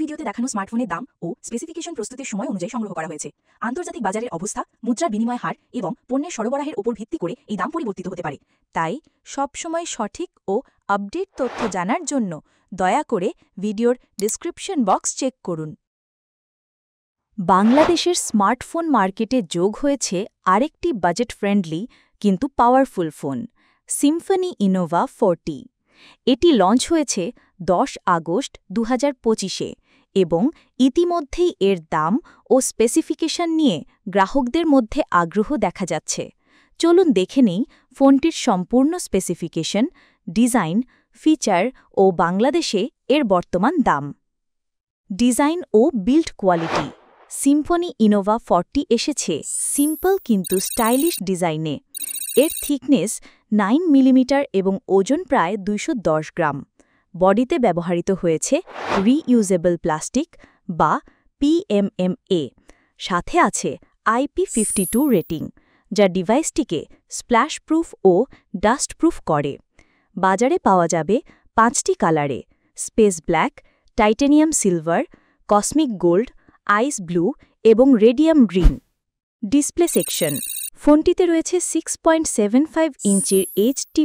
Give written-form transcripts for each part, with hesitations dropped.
ভিডিওতে দেখানো স্মার্টফোনের দাম ও স্পেসিফিকেশন প্রস্তুতির সময় অনুযায়ী সংগ্রহ করা হয়েছে। আন্তর্জাতিক বাজারের অবস্থা, মুদ্রার বিনিময় হার এবং পণ্যের সরবরাহের উপর ভিত্তি করে এই দাম পরিবর্তিত হতে পারে। তাই সবসময় সঠিক ও আপডেট তথ্য জানার জন্য দয়া করে ভিডিওর ডেসক্রিপশন বক্স চেক করুন। বাংলাদেশের স্মার্টফোন মার্কেটে যোগ হয়েছে আরেকটি বাজেট ফ্রেন্ডলি কিন্তু পাওয়ারফুল ফোন, সিম্ফনি ইনোভা 40। এটি লঞ্চ হয়েছে 10 আগস্ট 2025-এ এবং ইতিমধ্যেই এর দাম ও স্পেসিফিকেশন নিয়ে গ্রাহকদের মধ্যে আগ্রহ দেখা যাচ্ছে। চলুন দেখে নেই ফোনটির সম্পূর্ণ স্পেসিফিকেশন, ডিজাইন, ফিচার ও বাংলাদেশে এর বর্তমান দাম। ডিজাইন ও বিল্ড কোয়ালিটি। সিম্ফনি ইনোভা 40 এসেছে সিম্পল কিন্তু স্টাইলিশ ডিজাইনে। এর থিকনেস 9 মিলিমিটার এবং ওজন প্রায় 210 গ্রাম। বডিতে ব্যবহৃত হয়েছে রিইউজেবল প্লাস্টিক বা PMMA। সাথে আছে IP52 রেটিং, যা ডিভাইসটিকে স্প্ল্যাশ প্রুফ ও ডাস্ট প্রুফ করে। বাজারে পাওয়া যাবে 5টি কালারে: space black, titanium silver, cosmic gold, ice blue এবং রেডিয়াম গ্রিন। Display section. ফোনটিতে রয়েছে 6.75 ইঞ্চির HD+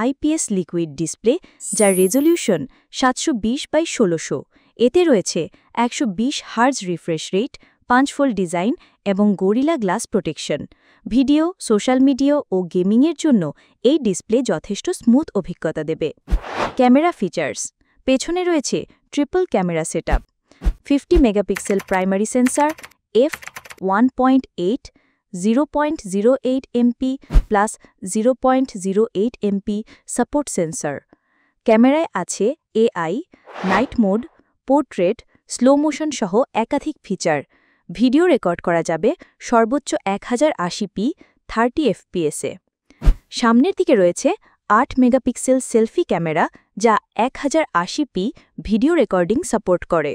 IPS লিকুইড ডিসপ্লে, যার রেজলিউশন 720x1600। এতে রয়েছে 120 হার্জ রিফ্রেশ রেট, 5-ফোল্ড ডিজাইন এবং Gorilla glass protection. Video, social media ও গেমিংয়ের জন্য এই ডিসপ্লে যথেষ্ট স্মুথ অভিজ্ঞতা দেবে। Camera features. পেছনে রয়েছে triple camera setup, 50 megapixel primary sensor, f1.8, 0.08 MP plus 0.08 MP support sensor. ক্যামেরায় আছে AI, night mode, portrait, slow motion সহ একাধিক ফিচার। ভিডিও রেকর্ড করা যাবে সর্বোচ্চ 1080p 30 fps-এ। সামনের দিকে রয়েছে 8 মেগাপিক্সেল সেলফি ক্যামেরা, যা 1080p ভিডিও রেকর্ডিং সাপোর্ট করে।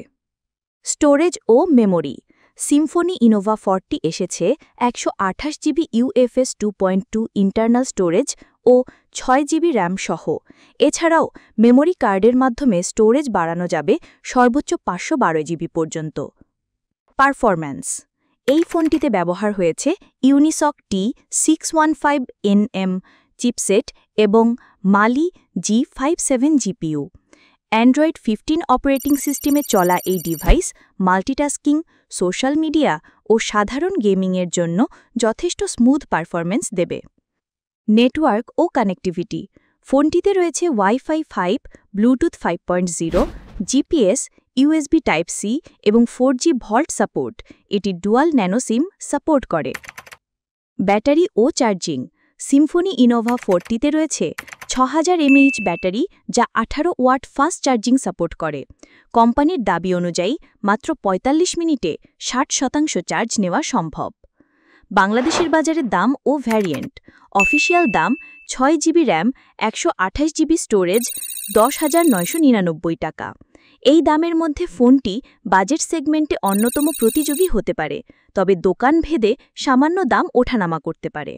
স্টোরেজ ও মেমোরি। সিম্ফনি ইনোভা 40 এসেছে 128 জিবি UFS 2.2 ইন্টারনাল স্টোরেজ ও 6 জিবি র্যাম সহ। এছাড়াও মেমোরি কার্ডের মাধ্যমে স্টোরেজ বাড়ানো যাবে সর্বোচ্চ 512 জিবি পর্যন্ত। পারফরম্যান্স। এই ফোনটিতে ব্যবহার হয়েছে ইউনিসক T615NM চিপসেট এবং মালি G57 GPU। অ্যান্ড্রয়েড 15 অপারেটিং সিস্টেমে চলা এই ডিভাইস মাল্টিটাস্কিং, সোশ্যাল মিডিয়া ও সাধারণ গেমিংয়ের জন্য যথেষ্ট স্মুথ পারফরম্যান্স দেবে। নেটওয়ার্ক ও কানেক্টিভিটি। ফোনটিতে রয়েছে wifi 5, Bluetooth 5.0, GPS, USB Type-C এবং 4G ভল্ট সাপোর্ট। এটি ডুয়াল ন্যানো সিম সাপোর্ট করে। ব্যাটারি ও চার্জিং। সিম্ফনি ইনোভা 40-তে রয়েছে 6000 mAh ব্যাটারি, যা 18 ওয়াট ফাস্ট চার্জিং সাপোর্ট করে। কোম্পানির দাবি অনুযায়ী মাত্র 45 মিনিটে 60% চার্জ নেওয়া সম্ভব। বাংলাদেশের বাজারে দাম ও ভ্যারিয়েন্ট। অফিসিয়াল দাম 6 জিবি র্যাম, 128 জিবি স্টোরেজ, 10,999 টাকা। এই দামের মধ্যে ফোনটি বাজেট সেগমেন্টে অন্যতম প্রতিযোগী হতে পারে, তবে দোকান ভেদে সামান্য দাম ওঠানামা করতে পারে।